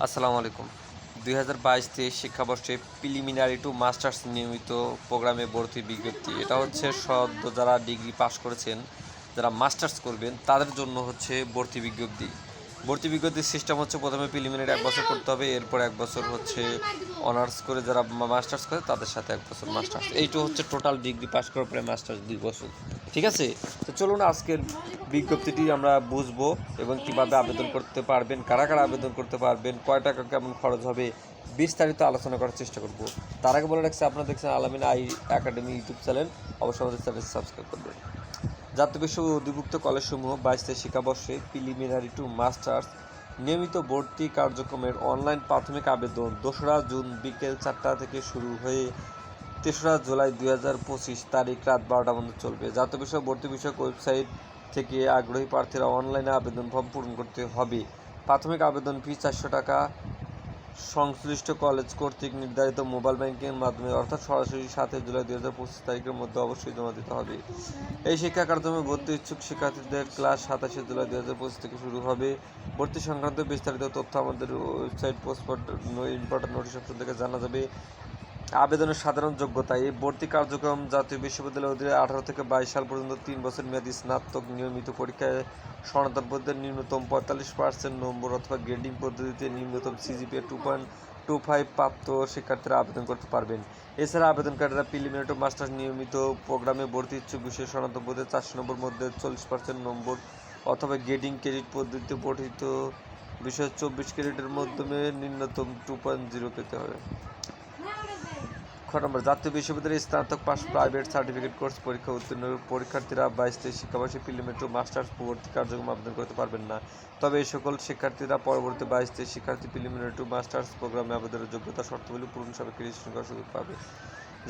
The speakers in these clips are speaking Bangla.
আসসালামু আলাইকুম। 2022-23 শিক্ষাবর্ষে প্রিলিমিনারি টু মাস্টার্স নিয়মিত প্রোগ্রামে ভর্তির বিজ্ঞপ্তি। এটা হচ্ছে সদ্য যারা ডিগ্রি পাস করেছেন, যারা মাস্টার্স করবেন তাদের জন্য হচ্ছে ভর্তি বিজ্ঞপ্তি। ভর্তি বিজ্ঞপ্তির সিস্টেম হচ্ছে প্রথমে প্রিলিমিনারি 1 বছর করতে হবে, এরপর 1 বছর হচ্ছে অনার্স করে যারা মাস্টার্স করে তাদের সাথে 1 বছর মাস্টার্স। এইটা হচ্ছে টোটাল ডিগ্রি পাস করার পরে মাস্টার্স 2 বছর। ঠিক আছে? তো চলুন আজকের বিজ্ঞপ্তিটি আমরা বুঝবো এবং কিভাবে আবেদন করতে পারবেন, কারা কারা আবেদন করতে পারবেন, কয় টাকা কেমন খরচ হবে, বিস্তারিত আলোচনা করার চেষ্টা করব। তার আগে বলে রাখছি, আপনারা দেখছেন আলামিন আই একাডেমি ইউটিউব চ্যানেল, অবশ্যই আমাদের চ্যানেল সাবস্ক্রাইব করবেন। জাতীয় বিশ্ব অধিভুক্ত কলেজসমূহ 22 শিক্ষাবর্ষে প্রিলিমিনারি টু মাস্টার্স নিয়মিত ভর্তি কার্যক্রমের অনলাইন প্রাথমিক আবেদন 2রা জুন বিকেল 4টা থেকে শুরু হয়ে 3রা জুলাই 2025 তারিখ রাত 12টা পর্যন্ত চলবে। জাতীয় বিশ্ব ভর্তি বিষয়ক ওয়েবসাইট থেকে আগ্রহী প্রার্থীরা অনলাইনে আবেদন ফর্ম পূরণ করতে হবে। প্রাথমিক আবেদন ফি 400 টাকা। সংশ্লিষ্ট কলেজ কর্তৃক নির্ধারিত মোবাইল ব্যাংকিংয়ের মাধ্যমে অর্থাৎ সরাসরি 7 জুলাই 2025 তারিখের মধ্যে অবশ্যই জমা দিতে হবে। এই শিক্ষা কার্যক্রমে ভর্তি ইচ্ছুক শিক্ষার্থীদের ক্লাস 27 জুলাই 2025 থেকে শুরু হবে। ভর্তি সংক্রান্ত বিস্তারিত তথ্য আমাদের website post important notice option থেকে জানা যাবে। আবেদনের সাধারণ যোগ্যতা: এই ভর্তি কার্যক্রম জাতীয় বিশ্ববিদ্যালয়ের অধীনে 18 থেকে 22 সাল পর্যন্ত 3 বছর মেয়াদী স্নাতক নিয়মিত পরীক্ষায় সনদবদ্ধ ন্যূনতম 45% নম্বর অথবা গ্রেডিং পদ্ধতিতে নিম্নতম সিজিপিএ 2.25 প্রাপ্ত শিক্ষার্থীরা আবেদন করতে পারবেন। এছাড়া আবেদনকারীরা প্রিলিমিনারি টু মাস্টার্স নিয়মিত প্রোগ্রামে ভর্তি ইচ্ছুক বিষয়ে সনদবদ্ধ 400 নম্বর মধ্যে 40% নম্বর অথবা গ্রেডিং ক্রেডিট পদ্ধতিতে পঠিত বিষয়ে 24 ক্রেডিটের মাধ্যমে নিম্নতম 2.0 পেতে হবে। জাতীয় বিশ্ববিদ্যালয়ের স্নাতক পাস প্রাইভেট সার্টিফিকেট কোর্স পরীক্ষা উত্তীর্ণ পরীক্ষার্থীরা 22 শিক্ষাবর্ষে প্রিলিমিনারি টু মাস্টার্স ভর্তি কার্যক্রমে আবেদন করতে পারবেন না। তবে এই সকল শিক্ষার্থীরা পরবর্তী 22 শিক্ষার্থী প্রিলিমিনারি টু মাস্টার্স প্রোগ্রামে আবেদনের যোগ্যতা শর্তাবলী পূরণ সাপেক্ষে রেজিস্ট্রেশন করার সুযোগ পাবে।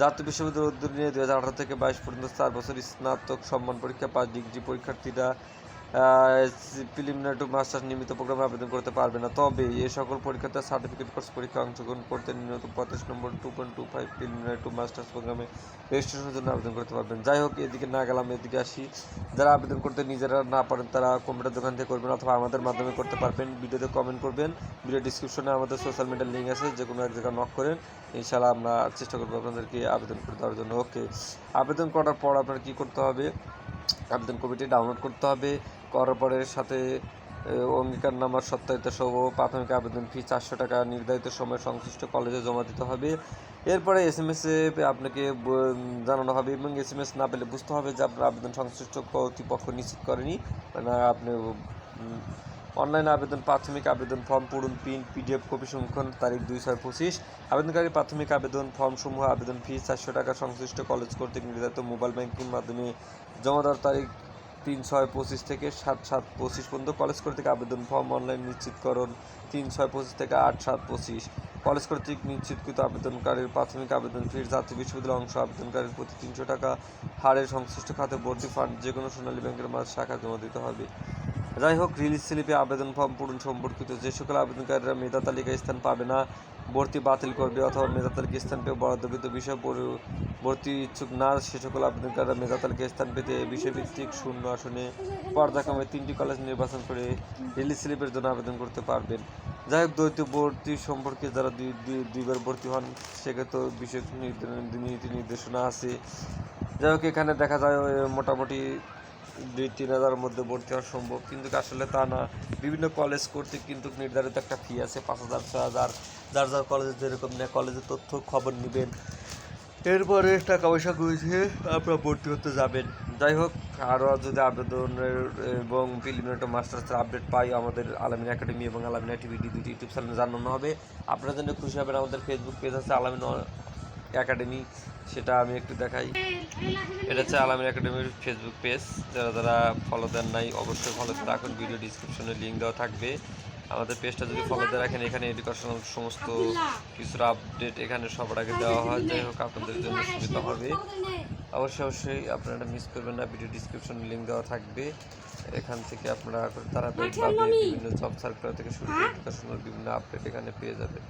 জাতীয় বিশ্ববিদ্যালয়ের অধীনে 2018 থেকে 22 পর্যন্ত 4 বছর স্নাতক সম্মান পরীক্ষা পাস ডিগ্রি পরীক্ষার্থীরা প্রিলিমিনারি টু মাস্টার্স নিয়মিত প্রোগ্রামে আবেদন করতে পারবে না। তবে এই সকল পরীক্ষার্থীরা সার্টিফিকেট কোর্স পরীক্ষায় অংশগ্রহণ করতে ন্যূনতম 35 নম্বর 2.25 প্রিলিমিনারি টু মাস্টার্স প্রোগ্রামে রেজিস্ট্রেশনের জন্য আবেদন করতে পারবেন। যাই হোক, এদিকে না গেলাম, এদিকে আসি। যারা আবেদন করতে নিজেরা না পারেন তারা কম্পিউটার দোকান থেকে করবেন অথবা আমাদের মাধ্যমে করতে পারবেন। ভিডিওতে কমেন্ট করবেন, ভিডিও ডিসক্রিপশনে আমাদের সোশ্যাল মিডিয়ার লিঙ্ক আছে, যে কোনো এক জায়গায় নক করেন, ইনশাআল্লাহ আমরা চেষ্টা করবো আপনাদেরকে আবেদন করে দেওয়ার জন্য। ওকে, আবেদন করার পর আপনার কী করতে হবে? আবেদন কপিটি ডাউনলোড করতে হবে। করার পরে সাথে অঙ্গীকারনামার সত্যায়িত সহ প্রাথমিক আবেদন ফি 400 টাকা নির্ধারিত সময় সংশ্লিষ্ট কলেজে জমা দিতে হবে। এরপরে এসএমএসে আপনাকে জানানো হবে এবং এসএমএস না পেলে বুঝতে হবে যে আপনার আবেদন সংশ্লিষ্ট কর্তৃপক্ষ নিশ্চিত করেনি, মানে আপনি অনলাইন আবেদন প্রাথমিক আবেদন ফর্ম পূরণ প্রিন্ট পিডিএফ কপি সংরক্ষণ তারিখ 2/6/25। আবেদনকারী প্রাথমিক আবেদন ফর্ম সমূহ আবেদন ফি 400 টাকা সংশ্লিষ্ট কলেজ কর্তৃক নির্ধারিত মোবাইল ব্যাংকিং মাধ্যমে জমা দেওয়ার তারিখ 3/6/25 থেকে 7/7/25 পর্যন্ত। কলেজ কর্তৃক আবেদন ফর্ম অনলাইন নিশ্চিতকরণ 3/6/25 থেকে 8/7/25। কলেজ কর্তৃক নিশ্চিতকৃত আবেদনকারীর প্রাথমিক আবেদন ফি জাতীয় বিশ্ববিদ্যালয় অংশ আবেদনকারীর প্রতি 300 টাকা হারের সংশ্লিষ্ট খাতে ভর্তি ফান্ড যে কোনো সোনালী ব্যাংকের মাঝ শাখা জমা দিতে হবে। যাই হোক, রিলিজ স্লিপে আবেদন ফর্ম পূরণ সম্পর্কিত যে সকল আবেদনকারীরা মেধা তালিকায় স্থান পাবে না, ভর্তি বাতিল করবে অথবা মেধা তালিকায় স্থান পেয়ে বরাদ্দকৃত বিষয় ভর্তি ইচ্ছুক না, সে সকল আবেদনকারীরা মেধা তালিকায় স্থান পেতে বিষয়ভিত্তিক শূন্য আসনে পর্যায়ক্রমে 3টি কলেজ নির্বাচন করে রিলিজ স্লিপের জন্য আবেদন করতে পারবেন। যাই হোক, দ্বৈত ভর্তি সম্পর্কে যারা দুইবার ভর্তি হন সেক্ষেত্রে বিষয় নীতি নির্দেশনা আছে। যাই হোক, এখানে দেখা যায় মোটামুটি 2-3 হাজারের মধ্যে ভর্তি হওয়া সম্ভব, কিন্তু আসলে তা না। বিভিন্ন কলেজ কর্তৃক কিন্তু নির্ধারিত একটা ফি আছে 5,000 6,000, যার যার কলেজে যেরকম নেয় কলেজের তথ্য খবর নেবেন, এরপরে টাকা পয়সা গুছিয়ে আপনারা ভর্তি হতে যাবেন। যাই হোক, আরও যদি আবেদনের এবং প্রিলিমিনারি মাস্টার্সের আপডেট পাই আমাদের আলামিন একাডেমি এবং আলামিন টিভি দুটি ইউটিউব চ্যানেলে জানানো হবে। আপনারা জন্য খুশি হবেন, আমাদের ফেসবুক পেজ আছে আলামিন একাডেমি, সেটা আমি একটু দেখাই। এটা হচ্ছে আলামিন একাডেমির ফেসবুক পেজ। যারা যারা ফলো দেন নাই অবশ্যই ফলো দিয়ে রাখুন, ভিডিও ডিসক্রিপশনে লিঙ্ক দেওয়া থাকবে। আমাদের পেজটা যদি ফলো দিয়ে রাখেন, এখানে এডুকেশনাল সমস্ত কিছুর আপডেট এখানে সবার আগে দেওয়া হয়। যাই হোক, আপনাদের জন্য সুবিধা হবে। অবশ্যই আপনারা মিস করবেন না, ভিডিও ডিসক্রিপশনে লিঙ্ক দেওয়া থাকবে, এখান থেকে আপনারা তাড়াতাড়িভাবে বিভিন্ন জব সার্কুলার থেকে শুরু করে এডুকেশনাল বিভিন্ন আপডেট এখানে পেয়ে যাবেন।